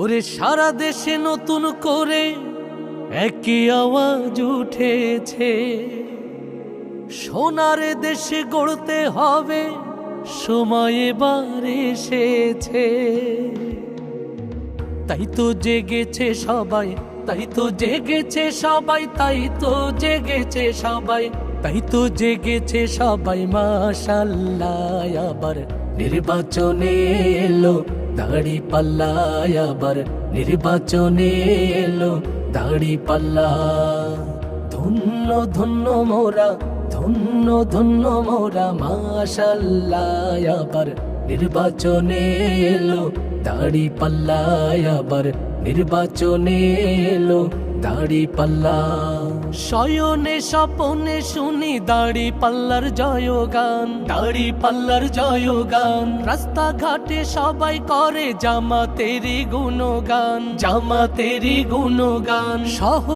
ওরে সারা দেশে নতুন করে একই আওয়াজ উঠেছে, সোনার দেশে গড়তে হবে, সময় এবার এসেছে। তাই তো জেগেছে সবাই, তাই তো জেগেছে সবাই, তাই তো জেগেছে সবাই, তাই তো জেগেছে সবাই। মাশাআল্লাহ আবার নির্বাচনে এলো দাঁড়িপাল্লা, আবার নির্বাচনে এলো দাঁড়িপাল্লা। ধন্য ধন্য মোরা, ধন্য ধন্য মোরা, মাশাআল্লাহ আবার নির্বাচনে এলো দাঁড়িপাল্লা, আবার নির্বাচনে এলো দাঁড়িপাল্লা। শয়নে স্বপনে শুনি দাঁড়িপাল্লার জয়গান, দাঁড়িপাল্লার জয়গান। রাস্তাঘাটে সবাই করে জামাতেরই গুণগান, জামাতেরই গুণগান।